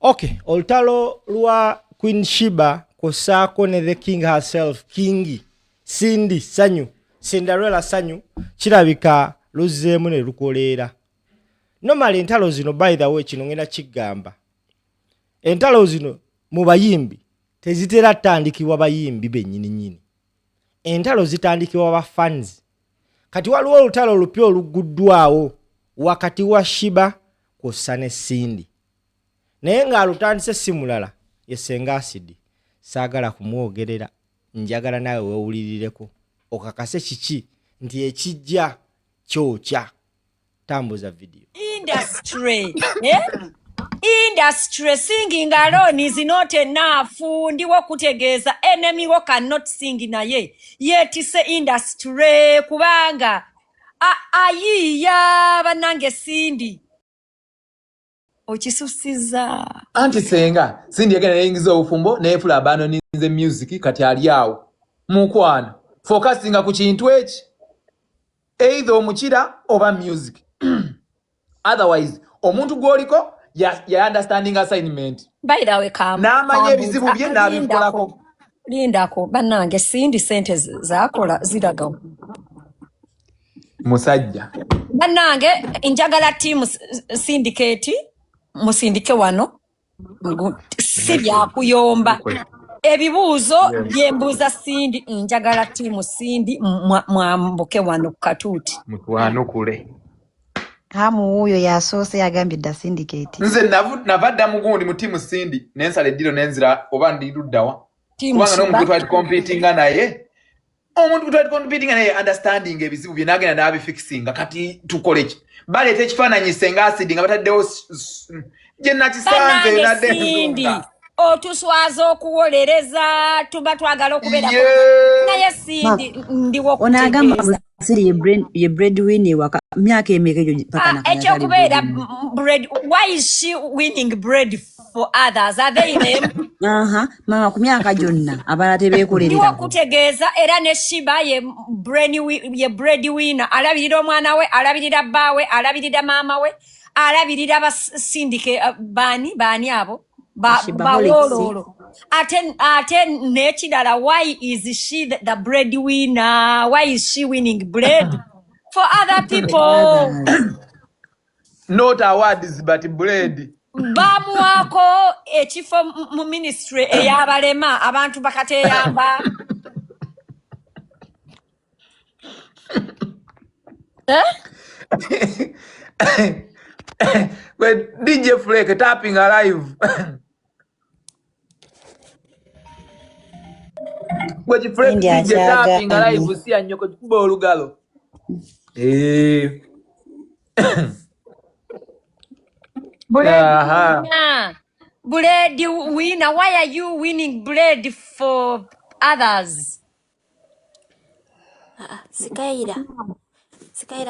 Okay, olutalo lwa Queen Sheebah kosaako ne the king herself, King Cindy Sanyu, Cinderella Sanyu, kirabika luzzeemu ne lukoleera. Normally entalo zino by the way kino ngenda kigamba. Entalo zino mu bayimbi tezitera tandikibwa bayimbi bennyini nyini. Entalo zitandikibwa ba fans. Kati waliwo olutalo olupya oluguddwawo wakati wa Sheebah kw'ossa ne Cindy. Naye ng'alutandise si mulala ye Senga asidi. Saagala kumwogerera, njagala nawe weewulirireko okakase kiki nti ekijja kyokya. Tambuza video. Industry industry singing alone is not enough. Ndiwo kutegeeza enemy wo cannot sing naye yet say industry kubanga ayiya banange Cindy okisusiza anti Senga Cindy yagenda yingiza obufumbo neefula abano ninze music kati ali awo mukwano focusinga ku kintu eki either omukira oba music otherwise omuntu gwoliko ya understanding assignment by the way n'amanya ebizibu bye n'abikolako. Lindako banange Cindy sente zakola ziraga musajja banange njagala team syndicate musindike wano si byakuyomba ebibuuzo byembuuza Cindy njagala team Cindy mwambuke wano katuuti mutwano kule hamu huyo yasoose yagambye da syndicate nze navadda mugundi mu team Cindy nensala eddiro nenzira oba ndiduddawa kubanga n'omuntu twali competinga naye omuntu twali competinga naye understanding ebizibu bye nagenda n'abifixinga kati tukole ki baleeta ekifaananyi Senga asidi nga bataddewo gye nakisanze Cindy otuswaza okuwolereza tuba twagala okubeera naye Cindy ndiwo kutegeeza ye breadwinner waka myaka emeka ekyo paka na ekyokubeera bread. Why is she winning bread for others? Are they them? mama ku myaka gyonna abala tebeekolerera ndiwo kutegeeza era ne Sheebah ye breadwinner alabirira omwana we alabirira bbaawe alabirira maama we alabirira basindike baani abo bawololo ate nekidala. Why is she the breadwinner? Why is she winning bread for other people? Not awards but bread. Bamuwako ekifo mu ministry eyabalema abantu bakateyamba. When DJ Flake tapping alive. When you Flake DJ tapping alive, see a nyoko kubo olugalo. Bread winner, why are you winning bread for others? Sikaira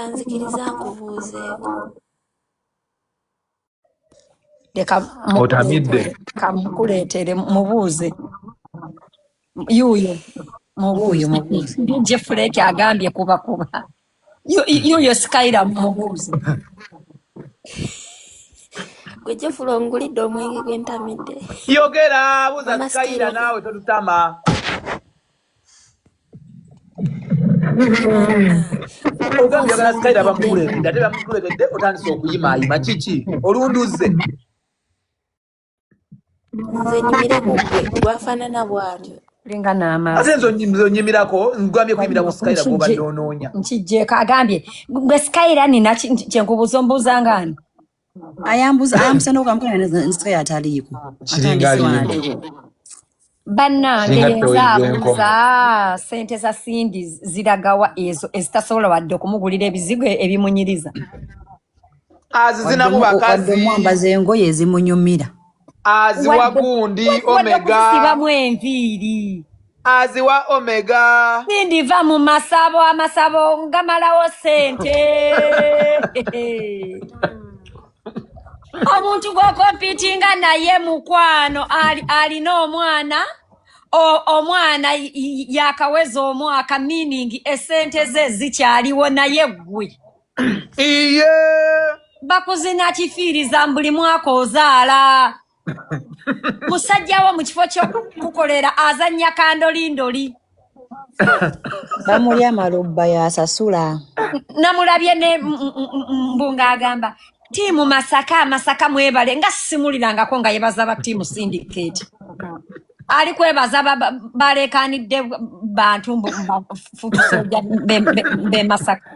nzikiriza nkubuuzeeko. Otamidde. Kamukuleetere mubuuze. Yuyo mubuuze. DJ Flake agambye kuba. Yuyo Sikaira mubuuze. Gwe Jeffula ongulidde omwenge gw'entamidde. Yogera buuza Sikaira naawe totutama. Ogambye yagala Sikaira bamukuleetedde ate bamukuleetedde otandise okuyimaayima kiki olunduze. Nze nyimire gwe gwafaanana bw'atyo. Linga n'amaaso. Ate nzo nyimirako ngambye kuyimira ku Sikaira gw'obadde onoonya. Nkijjeeko agambye gwe Sikaira nina kyenkubuuza ombuuza ngaani. ayambuza n'okamukanya Sikaira ataliiko bannange yenzaabuuza sente za Cindy ziragawa ezo ezitasobola wadde okumugulira ebizigo ebimunyiriza. Azizinamu bakazi mwambaza engoye ezimunyumira aziwa gundi omega sibamu enviiri aziwa omega Cindy va mu amasabo ngamalawo sente. Omuntu gwokompitinga naye mukwano alina omwana yakaweza omwaka meaning esente ze zikyaliwo naye gwe iye bakuzina kifiiriza buli mwaka ozaala musajjawo mu kifo ky'okukolera azannya kandolindoli. Bamuli amalobba yasasula. Namulabye ne mbunga agamba tiimu Masaka mwebale nga simulirangako nga yebaza ba tiimu syndicate. Ali kwebaza balekanidde bantu futusoja be Masaka.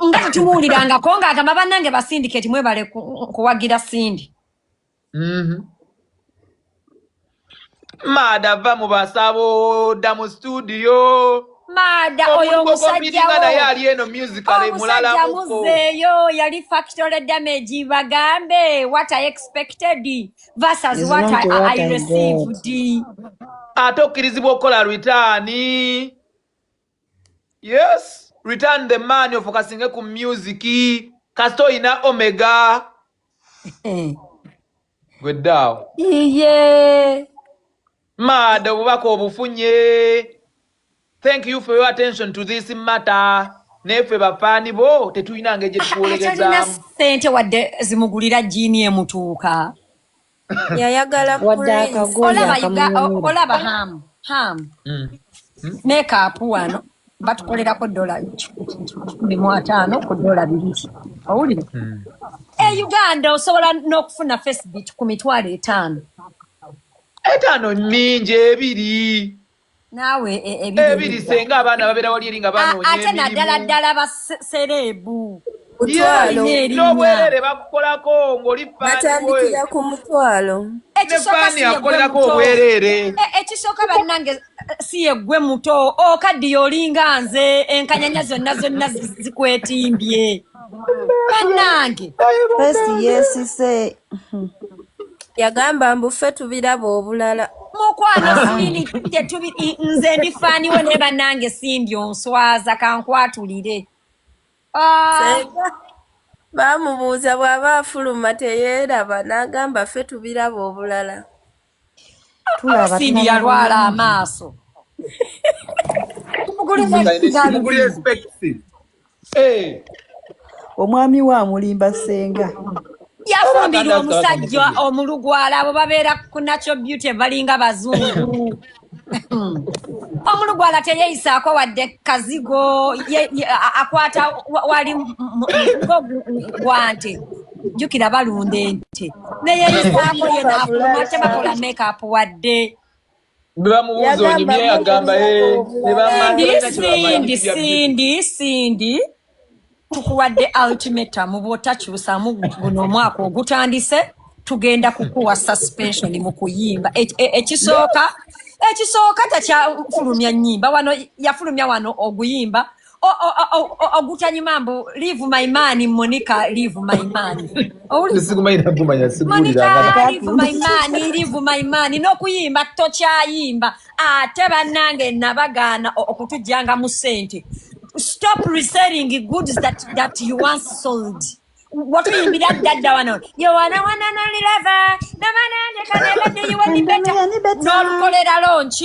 Nga tumuwulirangako ng'agamba bannange ba syndicate mwebale kuwagira Sindi. Mada va mu basabo da mu studio. Mada oyo omusajjawo naye ali eno musical mulala muko. Muzeeyo yali factory damage bagambe what I expected versus what I received. Ate okkirizibwa okukola return. Yes, return the money ofokasinge ku music. Kasito ina Omega. Gweddawo. Iye. Mada obubaka obufunye. Thank you for your attention to this matter. Nefe bafani bo tetulina ngeje tukulegeza. Sente wadde zimugulira jini emutuuka. Yayagala olaba ham. Makeup wano batukolerako $15 ku $2. Owulira? Uganda osobola n'okufuna Facebook ku $5. 5 mingi ebiri. Nawe ebiri senga abaana babeera wali eri nga banoonya ate naddala baserebu n'obwerere bakukolako ng'oli batandikira ku mutwalo. Fani akolerako obwerere. Ekisooka bannange si yeggwe muto okaddiye olinga nze enkanyanya zonna zikwetimbye bannange. Yesise Yagamba mbu ffe tubiraba obulala. Mukwano sinini nze ndifaaniwo ne bannange Sindi onswaza kankwatulire. Bamubuuza bw'aba afuluma teyeeraba n'agamba ffe tubiraba obulala. Sindi yalwala amaaso. omwami wa mulimba Senga. Yafumbirwa omusajja omulugwala abo babeera ku natural beauty balinga bazungu. Omulugwala teyeyisaako wadde kazigo akwata wali gwante jukira balunda ente neyeyisaako yena afuluma tebakola makeup wadde. Bebamubuuza onyumye agamba Sindi tukuwadde ultimatum bw'otakyusamu guno omwaka ogutandise tugenda kukuwa suspension mu kuyimba. Ekisooka takyafulumya nnyimba wano yafulumya wano oguyimba ogutanyuma mbu leave my man Monica leave my man. Monica leave my man n'okuyimba tokyayimba ate bannange nabagaana okutujjanga mu ssente. Stop reselling goods that you once sold. What will be that one? You wanna only lover. No man, you want better. No color launch,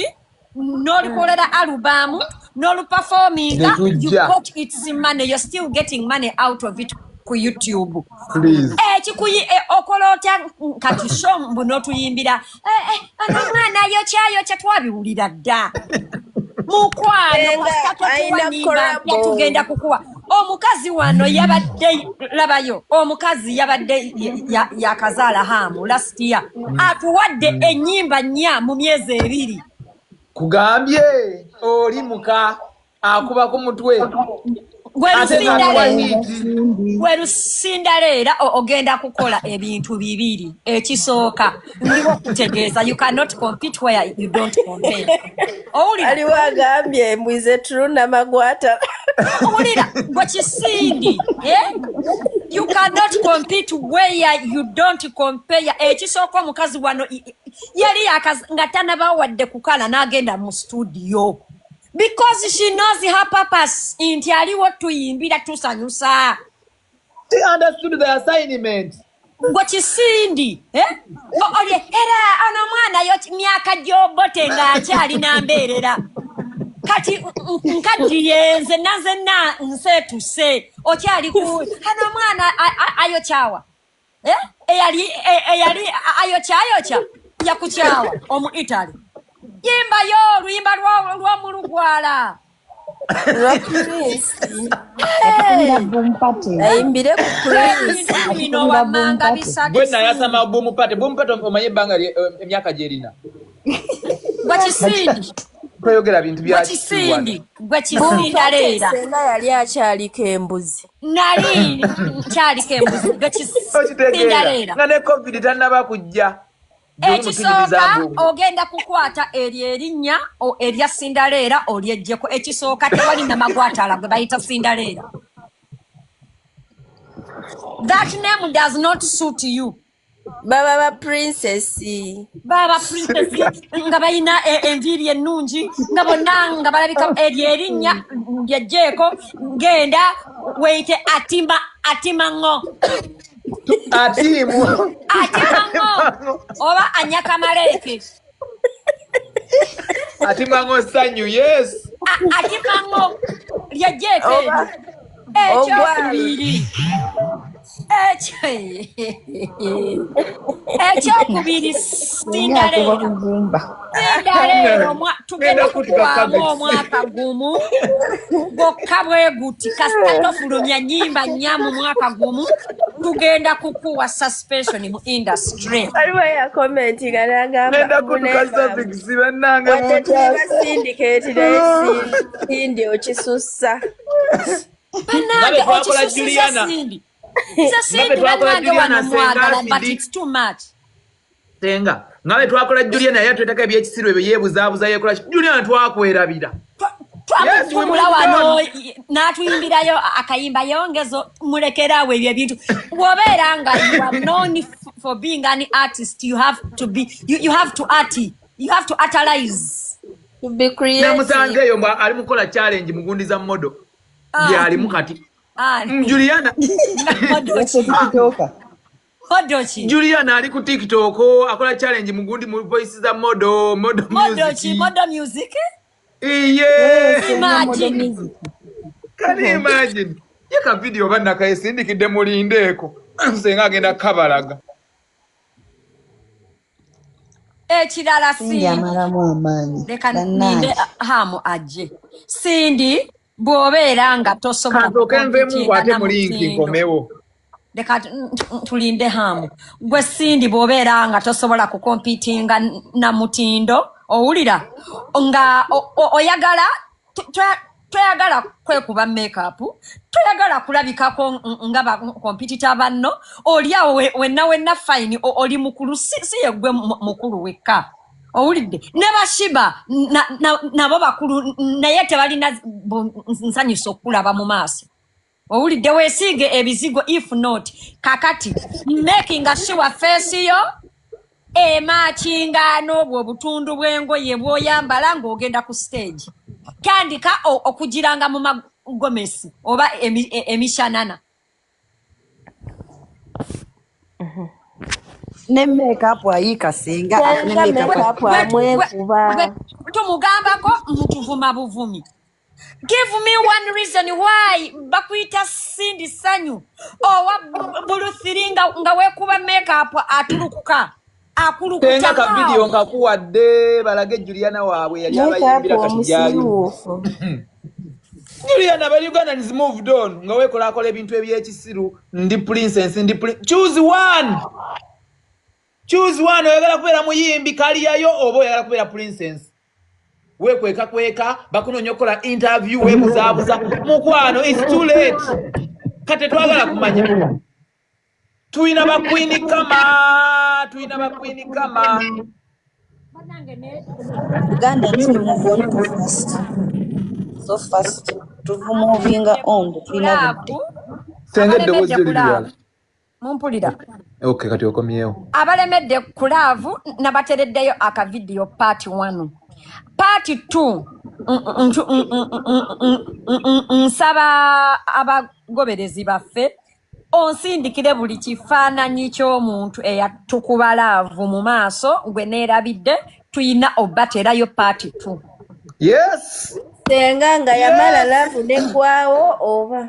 no color album, no performing. You got its money. You're still getting money out of it ku YouTube. Please. Chikuyi okolota katusho mbuno tuyimbira. Mwana yo chatwabiwulira dda. Mukwano tugenda kukuwa omukazi wano yabadde labayo omukazi yabadde yakazaala hamu last year atuwadde ennyimba nnya mu myezi 2 kugambye oli muka akuba ku mutwe gwe lusinda leera ogenda kukola ebintu 2. Ekisooka ndiwo kutegeeza you cannot compete where you don't compare. Aliwo agambye mwize tuluna magwata. Owulira gwe Kisindi you cannot compete where you don't compare. Ekisooka omukazi wano yali nga tanabawadde kukala n'agenda mu studio. Because she knows her purpose. Inti aliwo tuyimbira tusanyusa. She understood the assignment. What you Cindy? Era ana mwana yo myaka gyobote nga akyali nambeerera. Kati nkadiyenze nanze na nse tuse. Okyali ku ana mwana ayo kyawa. eyali ayokya yakuchawa omu Italy yimbayo luyimba lwa mulugwala ayimbire ku Prince bino wamanga bisatu bwe nayasama boomupate omanyi ebbanga emyaka gyerina gwe kisindi tweyogera bintu bya kisindi gwe kisinda leera Senga yali akyaliko embuzi nali kyaliko embuzi gwe kisinda leera nga ne covid tannaba kujja ekisooka ogenda kukwata eryo erinnya erya sindaleera olyejjeko ekisooka tewali namagwatala gwe bayita sindaleera. That name does not suit you. baba princess nga balina enviiri ennungi nga bonna nga balabika eryo erinnya lyejjeeko genda weyite atimango oba anyakamaleke atimango Sanyu yes atimango lyejjeeko ekyokubiri ekyokubiri sindaleero tugenda kukwanga omwaka gumu gwokka bwe guti kasita tofulumya nnyimba nnya mu mwaka gumu tugenda kukuwa suspension mu industry. aliwo yakomentinga nenda kutuka fiksi bannange syndicate naye sindi okisussa bannange okisussa sindi bannange wano mwagala but it's too much. Senga ngabe twakola Juliana yatwetaka ebyekisiro ebyo yeebuzaabuza yeekola Juliana twakwerabira twamuvumula wano n'atuyimbirayo akayimba yongezo mulekerawo ebyo ebintu bw'obeera nga you are known for being an artist you have to be you have to utilize to be creative. namusanze eyo ali mukola challenge mugundiza modo byalimu kati Juliana Juliana ali ku TikTok akola challenge mugundi mu voice za modo music yes imagine can you imagine yaka video bana kayesindikidde mulindeeko Senga agenda kabalaga ekirala sindi leka ninde hamu ajje sindi bw'obeera nga tosobola kwate mulinki nkomewo leka tulinde hamu gwe sindi bw'obeera nga tosobola kukompitinga na mutindo owulira nga oyagala toyagala kwekuba makeup toyagala kulabikako nga bakompitita banno oliawo wenna fine oli mukulu si yegwe mukulu wekka owulidde ne bashiba nabo bakulu naye tebalina nsanyusa okulaba mu maaso owulidde weesiige ebizigo if not kakati making sure face yo emakinga n'obwo obutundu bw'engoye bw'oyambala ng'ogenda ku stage tandika okugiranga mu magomesi oba emishanana ne makeup ayika Senga ne makeup amwekuba tumugambako mutuvuma buvumi. Give me one reason why bakuita Sindi Sanyu owa buluthiringa nga wekuba makeup atulukuka Senga ka video nkakuwadde balage Juliana waabwe yali abayimbira katujali Juliana bali Uganda is moved on nga wekola ebintu ebyekisiru ndi princess choose one oyagala kubeera muyimbi kaliyayo oba oyagala kubeera princess wekweka bakunonyokola interview webuzaabuza mukwano it's too late kate twagala kumanya tuina bakwini kama Uganda tuli mu so fast to moving on tuina Senga eddoboozi lyali mumpulira okay kati okomyewo abalemedde ku laavu nabatereddeyo aka video part 1 part 2 nsaba abagoberezi baffe onsindikire buli kifaananyi ky'omuntu eyatukuba laavu mu maaso gwe neerabidde tuyina obaterayo part 2 yes Senga nga yamala laavu negwawo oba